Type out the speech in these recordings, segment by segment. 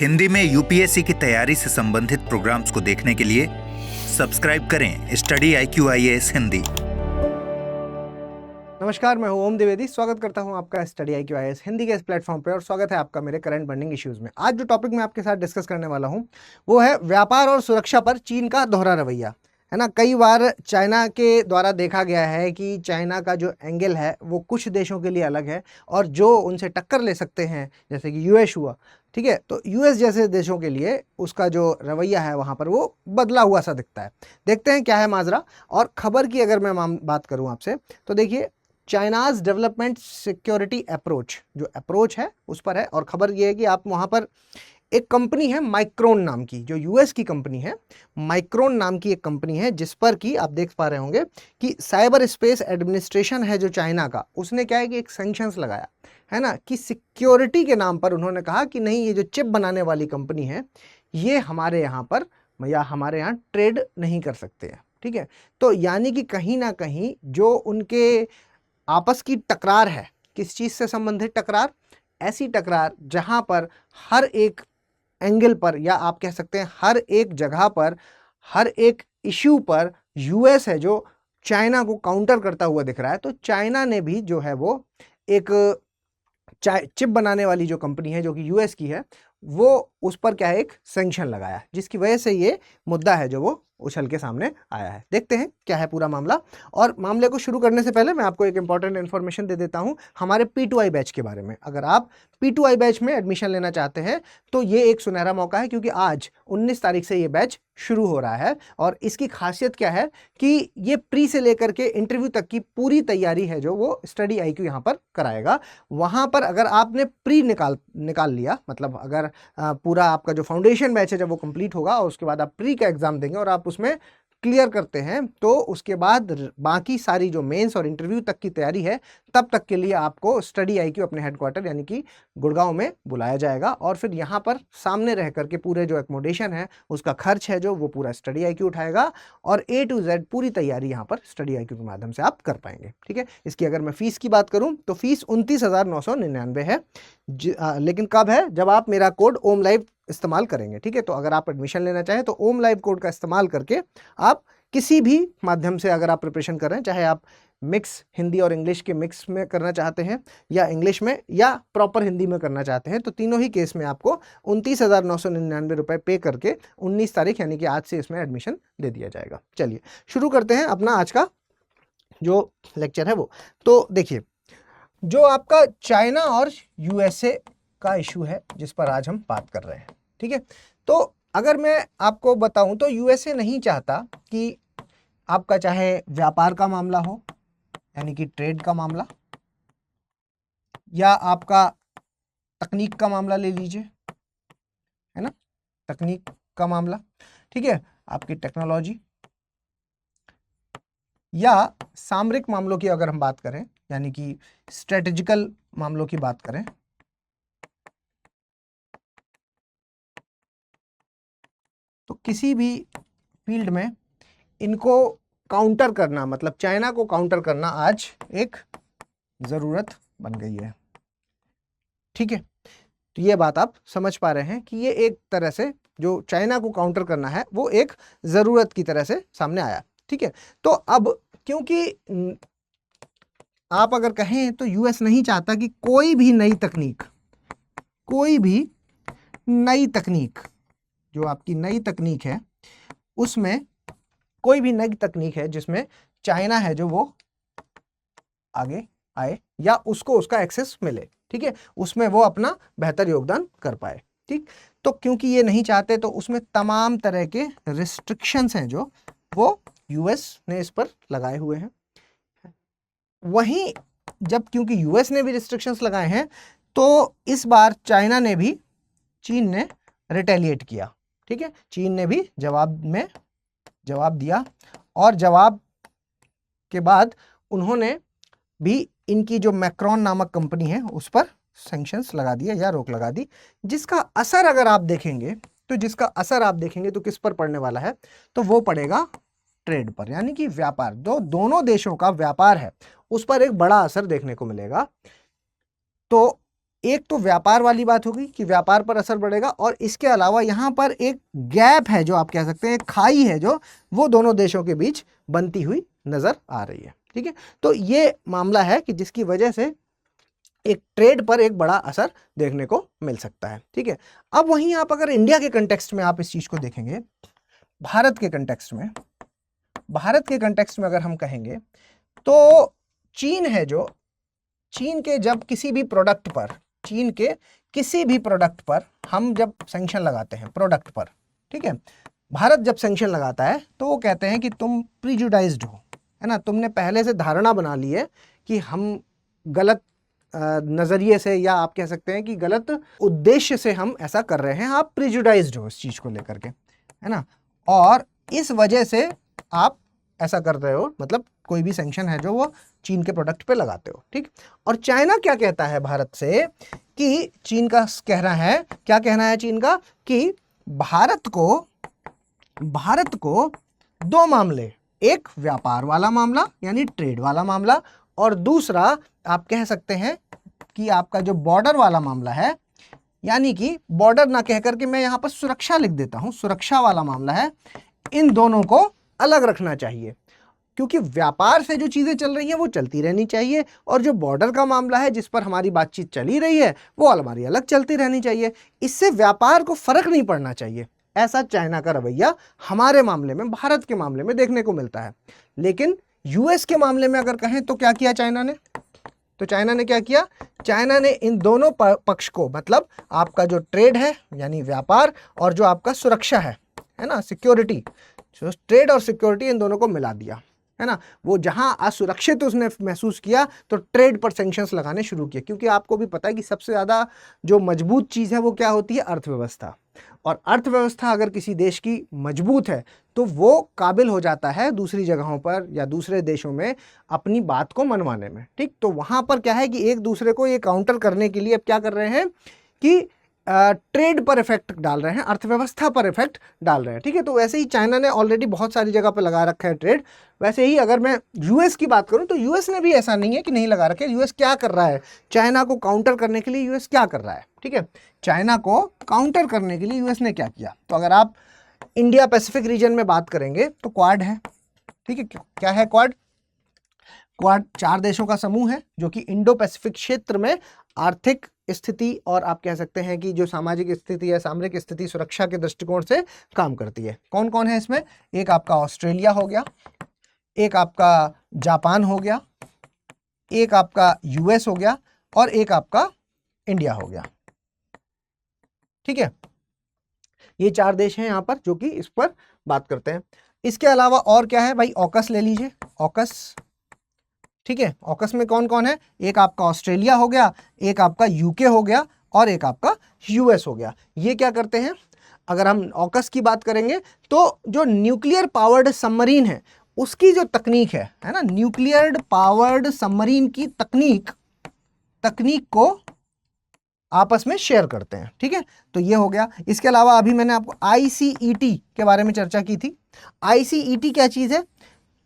हिंदी में यूपीएससी की तैयारी से संबंधित प्रोग्राम्स को देखने के लिए सब्सक्राइब करें स्टडी IQIAS हिंदी। नमस्कार, मैं हूं ओम द्विवेदी। स्वागत करता हूं आपका स्टडी IQIAS हिंदी के इस प्लेटफॉर्म पे और स्वागत है आपका मेरे करंट बर्निंग इश्यूज में। आज जो टॉपिक मैं आपके साथ डिस्कस करने वाला हूं वो है व्यापार और सुरक्षा पर चीन का दोहरा रवैया, है ना। कई बार चाइना के द्वारा देखा गया है कि चाइना का जो एंगल है वो कुछ देशों के लिए अलग है और जो उनसे टक्कर ले सकते हैं जैसे कि यूएस हुआ, ठीक है, तो यूएस जैसे देशों के लिए उसका जो रवैया है वहाँ पर वो बदला हुआ सा दिखता है। देखते हैं क्या है माजरा। और खबर की अगर मैं बात करूँ आपसे तो देखिए, चाइनाज डेवलपमेंट सिक्योरिटी अप्रोच, जो अप्रोच है उस पर है। और खबर ये है कि आप वहाँ पर एक कंपनी है माइक्रोन नाम की, जो यूएस की कंपनी है, माइक्रोन नाम की एक कंपनी है जिस पर कि आप देख पा रहे होंगे कि साइबर स्पेस एडमिनिस्ट्रेशन है जो चाइना का, उसने क्या है कि एक सैंक्शंस लगाया है ना, कि सिक्योरिटी के नाम पर उन्होंने कहा कि नहीं, ये जो चिप बनाने वाली कंपनी है ये हमारे यहाँ पर या हमारे यहाँ ट्रेड नहीं कर सकते हैं, ठीक है। तो यानी कि कहीं ना कहीं जो उनके आपस की टकरार है, किस चीज़ से संबंधित टकरार, ऐसी टकरार जहां पर हर एक एंगल पर या आप कह सकते हैं हर एक जगह पर, हर एक इश्यू पर यूएस है जो चाइना को काउंटर करता हुआ दिख रहा है। तो चाइना ने भी जो है वो एक चिप बनाने वाली जो कंपनी है जो कि यूएस की है, वो उस पर क्या है, एक सैंक्शन लगाया, जिसकी वजह से ये मुद्दा है जो वो उछल के सामने आया है। देखते हैं क्या है पूरा मामला। और मामले को शुरू करने से पहले मैं आपको एक इंपॉर्टेंट इन्फॉर्मेशन दे देता हूं हमारे P2I बैच के बारे में। अगर आप P2I बैच में एडमिशन लेना चाहते हैं तो ये एक सुनहरा मौका है, क्योंकि आज 19 तारीख से ये बैच शुरू हो रहा है। और इसकी खासियत क्या है कि ये प्री से लेकर के इंटरव्यू तक की पूरी तैयारी है जो वो स्टडी IQ यहाँ पर कराएगा। वहाँ पर अगर आपने प्री निकाल लिया, मतलब अगर पूरा आपका जो फाउंडेशन बैच है जब वो कंप्लीट होगा और उसके बाद आप प्री का एग्जाम देंगे और आप उसमें क्लियर करते हैं, तो उसके बाद बाकी सारी जो मेंस और इंटरव्यू तक की तैयारी है तब तक के लिए आपको स्टडी IQ अपने हेडक्वार्टर यानी कि गुड़गांव में बुलाया जाएगा। और फिर यहाँ पर सामने रह करके पूरे जो एकोमोडेशन है उसका खर्च है जो वो पूरा स्टडी IQ उठाएगा और A to Z पूरी तैयारी यहाँ पर स्टडी IQ के माध्यम से आप कर पाएंगे, ठीक है। इसकी अगर मैं फीस की बात करूँ तो फीस 29,999 है। लेकिन कब है, जब आप मेरा कोड ओम लाइव इस्तेमाल करेंगे, ठीक है। तो अगर आप एडमिशन लेना चाहें तो ओम लाइव कोड का इस्तेमाल करके आप किसी भी माध्यम से अगर आप प्रिपरेशन कर रहे हैं, चाहे आप मिक्स हिंदी और इंग्लिश के मिक्स में करना चाहते हैं या इंग्लिश में या प्रॉपर हिंदी में करना चाहते हैं, तो तीनों ही केस में आपको 29,999 रुपये पे करके 19 तारीख यानी कि आज से इसमें एडमिशन दे दिया जाएगा। चलिए शुरू करते हैं अपना आज का जो लेक्चर है वो। तो देखिए, जो आपका चाइना और USA का इशू है जिस पर आज हम बात कर रहे हैं, ठीक है। तो अगर मैं आपको बताऊं तो USA नहीं चाहता कि आपका चाहे व्यापार का मामला हो यानी कि ट्रेड का मामला, या आपका तकनीक का मामला ले लीजिए, है ना, तकनीक का मामला, ठीक है, आपकी टेक्नोलॉजी, या सामरिक मामलों की अगर हम बात करें यानी कि स्ट्रेटेजिकल मामलों की बात करें, तो किसी भी फील्ड में इनको काउंटर करना, मतलब चाइना को काउंटर करना आज एक जरूरत बन गई है, ठीक है। तो ये बात आप समझ पा रहे हैं कि ये एक तरह से जो चाइना को काउंटर करना है वो एक जरूरत की तरह से सामने आया, ठीक है। तो अब क्योंकि आप अगर कहें तो यूएस नहीं चाहता कि कोई भी नई तकनीक जो आपकी नई तकनीक है उसमें कोई भी नई तकनीक है जिसमें चाइना है जो वो आगे आए या उसको उसका एक्सेस मिले, ठीक है, उसमें वो अपना बेहतर योगदान कर पाए, ठीक। तो क्योंकि ये नहीं चाहते तो उसमें तमाम तरह के रिस्ट्रिक्शंस हैं जो वो यूएस ने इस पर लगाए हुए हैं। वहीं जब क्योंकि यूएस ने भी रिस्ट्रिक्शंस लगाए हैं तो इस बार चाइना ने भी, चीन ने रिटेलिएट किया, ठीक है। चीन ने भी जवाब दिया और जवाब के बाद उन्होंने भी इनकी जो मैक्रोन नामक कंपनी है उस पर सैंक्शंस लगा दिया या रोक लगा दी, जिसका असर अगर आप देखेंगे तो किस पर पड़ने वाला है, तो वो पड़ेगा ट्रेड पर, यानी कि व्यापार, दोनों देशों का व्यापार है उस पर एक बड़ा असर देखने को मिलेगा। तो एक तो व्यापार वाली बात होगी कि व्यापार पर असर पड़ेगा, और इसके अलावा यहाँ पर एक गैप है जो आप कह सकते हैं, एक खाई है जो वो दोनों देशों के बीच बनती हुई नजर आ रही है। ठीक है, तो ये मामला है कि जिसकी वजह से एक ट्रेड पर एक बड़ा असर देखने को मिल सकता है। ठीक है, अब वहीं आप अगर इंडिया के कंटेक्स्ट में आप इस चीज को देखेंगे, भारत के कंटेक्स्ट में अगर हम कहेंगे तो चीन है जो, चीन के जब किसी भी प्रोडक्ट पर, चीन के किसी भी प्रोडक्ट पर हम जब सैंक्शन लगाते हैं प्रोडक्ट पर, ठीक है, भारत जब सैंक्शन लगाता है तो वो कहते हैं कि तुम प्रीजुडाइज्ड हो, है ना, तुमने पहले से धारणा बना ली है कि हम गलत नज़रिए से, या आप कह सकते हैं कि गलत उद्देश्य से हम ऐसा कर रहे हैं, आप प्रीजुडाइज्ड हो इस चीज़ को लेकर के, है ना, और इस वजह से आप ऐसा कर रहे हो, मतलब कोई भी सैंक्शन है जो वो चीन के प्रोडक्ट पे लगाते हो। ठीक, और चाइना क्या कहता है भारत से कि चीन का कहना है, क्या कहना है चीन का, कि भारत को दो मामले, एक व्यापार वाला मामला यानी ट्रेड वाला मामला, और दूसरा आप कह सकते हैं कि आपका जो बॉर्डर वाला मामला है, यानी कि बॉर्डर ना कह करके मैं यहाँ पर सुरक्षा लिख देता हूँ, सुरक्षा वाला मामला है, इन दोनों को अलग रखना चाहिए, क्योंकि व्यापार से जो चीज़ें चल रही हैं वो चलती रहनी चाहिए, और जो बॉर्डर का मामला है जिस पर हमारी बातचीत चली रही है वो हमारी अलग चलती रहनी चाहिए, इससे व्यापार को फर्क नहीं पड़ना चाहिए। ऐसा चाइना का रवैया हमारे मामले में, भारत के मामले में देखने को मिलता है। लेकिन यूएस के मामले में अगर कहें तो क्या किया चाइना ने, तो चाइना ने क्या किया, चाइना ने इन दोनों पक्ष को, मतलब आपका जो ट्रेड है यानी व्यापार, और जो आपका सुरक्षा है ना, सिक्योरिटी, ट्रेड और सिक्योरिटी, इन दोनों को मिला दिया, है ना। वो जहां असुरक्षित उसने महसूस किया तो ट्रेड पर सैंक्शंस लगाने शुरू किए, क्योंकि आपको भी पता है कि सबसे ज़्यादा जो मजबूत चीज़ है वो क्या होती है, अर्थव्यवस्था, और अर्थव्यवस्था अगर किसी देश की मजबूत है तो वो काबिल हो जाता है दूसरी जगहों पर या दूसरे देशों में अपनी बात को मनवाने में। ठीक, तो वहाँ पर क्या है कि एक दूसरे को ये काउंटर करने के लिए अब क्या कर रहे हैं कि ट्रेड पर इफेक्ट डाल रहे हैं, अर्थव्यवस्था पर इफेक्ट डाल रहे हैं। ठीक है, तो वैसे ही चाइना ने ऑलरेडी बहुत सारी जगह पर लगा रखा है ट्रेड, वैसे ही अगर मैं यूएस की बात करूं तो यूएस ने भी ऐसा नहीं है कि नहीं लगा रखे। यूएस क्या कर रहा है, चाइना को काउंटर करने के लिए यूएस क्या कर रहा है, ठीक है, चाइना को काउंटर करने के लिए यूएस ने क्या किया, तो अगर आप इंडिया पैसिफिक रीजन में बात करेंगे तो क्वाड है। ठीक है, क्या है क्वाड, क्वाड 4 देशों का समूह है जो कि इंडो पैसिफिक क्षेत्र में आर्थिक स्थिति और आप कह सकते हैं कि जो सामाजिक स्थिति है, सामरिक स्थिति, सुरक्षा के दृष्टिकोण से काम करती है। कौन कौन है इसमें, एक आपका ऑस्ट्रेलिया हो गया, एक आपका जापान हो गया, एक आपका यूएस हो गया, और एक आपका इंडिया हो गया। ठीक है, ये 4 देश हैं यहाँ पर जो कि इस पर बात करते हैं। इसके अलावा और क्या है भाई, ऑकस ले लीजिए, ऑकस। ठीक है, ऑकस में कौन कौन है, एक आपका ऑस्ट्रेलिया हो गया, एक आपका यूके हो गया, और एक आपका यूएस हो गया। ये क्या करते हैं, अगर हम ऑकस की बात करेंगे तो जो न्यूक्लियर पावर्ड सबमरीन है उसकी जो तकनीक है ना, न्यूक्लियर पावर्ड सबमरीन की तकनीक को आपस में शेयर करते हैं। ठीक है, तो ये हो गया। इसके अलावा अभी मैंने आपको ICET के बारे में चर्चा की थी। ICET क्या चीज़ है,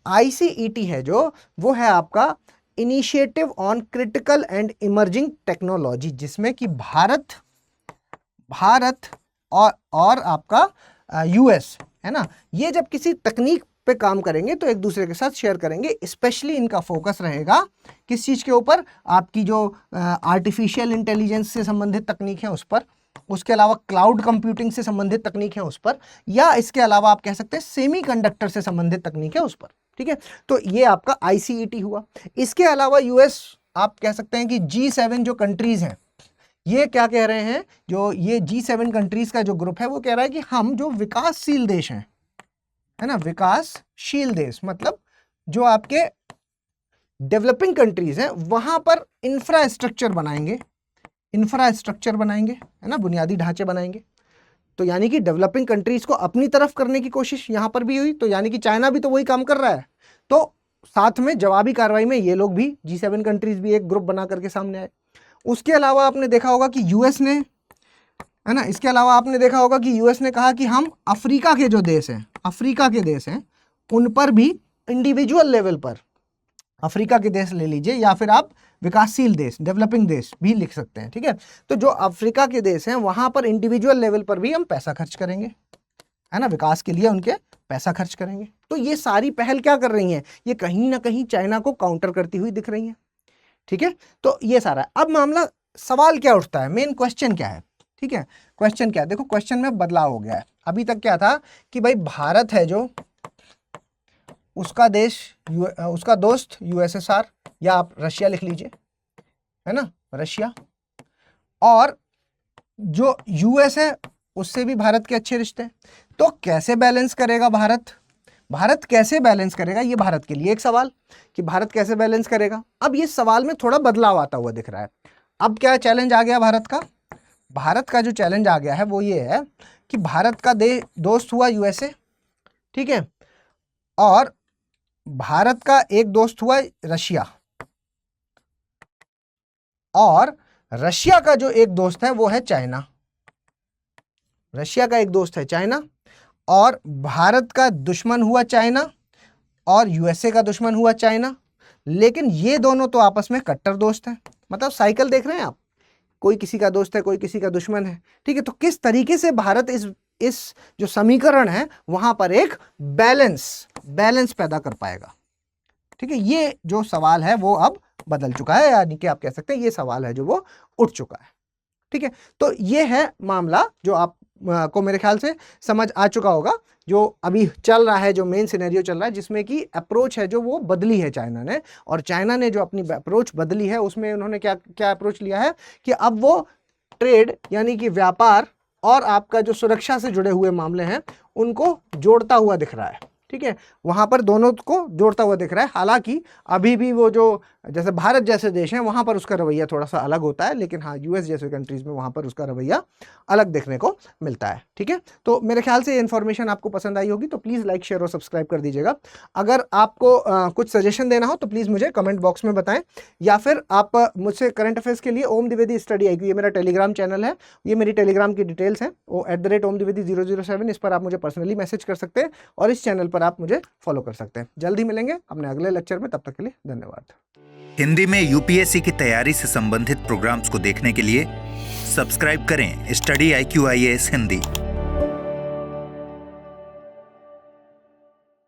ICET है जो, वो है आपका initiative on critical and emerging technology, जिसमें कि भारत और आपका यूएस, है ना, ये जब किसी तकनीक पे काम करेंगे तो एक दूसरे के साथ शेयर करेंगे। स्पेशली इनका फोकस रहेगा किस चीज़ के ऊपर, आपकी जो आर्टिफिशियल इंटेलिजेंस से संबंधित तकनीक है उस पर, उसके अलावा क्लाउड कंप्यूटिंग से संबंधित तकनीक है उस पर, या इसके अलावा आप कह सकते हैं सेमीकंडक्टर से संबंधित तकनीक है उस पर। ठीक है, तो ये आपका ICET हुआ। इसके अलावा यूएस, आप कह सकते हैं कि G7 जो कंट्रीज हैं, ये क्या कह रहे हैं, जो ये G7 कंट्रीज का जो ग्रुप है वो कह रहा है कि हम जो विकासशील देश हैं, है ना, विकासशील देश मतलब जो आपके डेवलपिंग कंट्रीज हैं वहां पर इंफ्रास्ट्रक्चर बनाएंगे, है ना, बुनियादी ढांचे बनाएंगे। तो यानी कि डेवलपिंग कंट्रीज को अपनी तरफ करने की कोशिश यहां पर भी हुई, तो यानी कि चाइना भी तो वही काम कर रहा है। तो साथ में जवाबी कार्रवाई में ये लोग भी, G7 कंट्रीज भी एक ग्रुप बना करके सामने आए। उसके अलावा आपने देखा होगा कि यूएस ने, है ना, इसके अलावा आपने देखा होगा कि यूएस ने कहा कि हम अफ्रीका के जो देश हैं, अफ्रीका के देश हैं, उन पर भी इंडिविजुअल लेवल पर, अफ्रीका के देश ले लीजिए, या फिर आप विकासशील देश, डेवलपिंग देश भी लिख सकते हैं, ठीक है। तो जो अफ्रीका के देश हैं वहां पर इंडिविजुअल लेवल पर भी हम पैसा खर्च करेंगे, है ना, विकास के लिए उनके पैसा खर्च करेंगे। तो ये सारी पहल क्या कर रही हैं, ये कहीं ना कहीं चाइना को काउंटर करती हुई दिख रही हैं, ठीक है। तो ये सारा अब मामला, सवाल क्या उठता है, मेन क्वेश्चन क्या है, ठीक है। क्वेश्चन क्या है, देखो क्वेश्चन में बदलाव हो गया है। अभी तक क्या था कि भाई भारत है जो, उसका देश उसका दोस्त यूएसएसआर, या आप रशिया लिख लीजिए, है ना, रशिया, और जो यूएस है उससे भी भारत के अच्छे रिश्ते हैं। तो कैसे बैलेंस करेगा भारत, भारत कैसे बैलेंस करेगा, ये भारत के लिए एक सवाल कि भारत कैसे बैलेंस करेगा। अब ये सवाल में थोड़ा बदलाव आता हुआ दिख रहा है। अब क्या चैलेंज आ गया भारत का, भारत का जो चैलेंज आ गया है वो ये है कि भारत का दोस्त हुआ यूएसए, ठीक है, और भारत का एक दोस्त हुआ रशिया, और रशिया का जो एक दोस्त है वो है चाइना, रशिया का एक दोस्त है चाइना, और भारत का दुश्मन हुआ चाइना, और यूएसए का दुश्मन हुआ चाइना। लेकिन ये दोनों तो आपस में कट्टर दोस्त हैं, मतलब साइकिल देख रहे हैं आप, कोई किसी का दोस्त है, कोई किसी का दुश्मन है, ठीक है। तो किस तरीके से भारत इस जो समीकरण है वहां पर एक बैलेंस पैदा कर पाएगा, ठीक है। ये जो सवाल है वो अब बदल चुका है, यानी कि आप कह सकते हैं ये सवाल है जो वो उठ चुका है, ठीक है। तो ये है मामला जो आप को मेरे ख्याल से समझ आ चुका होगा, जो अभी चल रहा है, जो मेन सिनेरियो चल रहा है, जिसमें कि अप्रोच है जो वो बदली है चाइना ने, और चाइना ने जो अपनी अप्रोच बदली है उसमें उन्होंने क्या क्या अप्रोच लिया है कि अब वो ट्रेड यानी कि व्यापार और आपका जो सुरक्षा से जुड़े हुए मामले हैं उनको जोड़ता हुआ दिख रहा है, ठीक है। वहां पर दोनों को जोड़ता हुआ दिख रहा है। हालांकि अभी भी वो जो जैसे भारत जैसे देश हैं वहां पर उसका रवैया थोड़ा सा अलग होता है, लेकिन हाँ यूएस जैसे कंट्रीज में वहां पर उसका रवैया अलग देखने को मिलता है, ठीक है। तो मेरे ख्याल से ये इन्फॉर्मेशन आपको पसंद आई होगी, तो प्लीज़ लाइक, शेयर और सब्सक्राइब कर दीजिएगा। अगर आपको कुछ सजेशन देना हो तो प्लीज़ मुझे कमेंट बॉक्स में बताएं, या फिर आप मुझसे करंट अफेयर्स के लिए ओम द्विवेदी स्टडी IQ, ये मेरा टेलीग्राम चैनल है, ये मेरी टेलीग्राम की डिटेल्स हैं, वो @omdvedi007, इस पर आप मुझे पर्सनली मैसेज कर सकते हैं, और इस चैनल पर आप मुझे फॉलो कर सकते हैं। जल्दी मिलेंगे अपने अगले लेक्चर में, तब तक के लिए धन्यवाद। हिंदी में यूपीएससी की तैयारी से संबंधित प्रोग्राम्स को देखने के लिए सब्सक्राइब करें स्टडी IQ IAS हिंदी।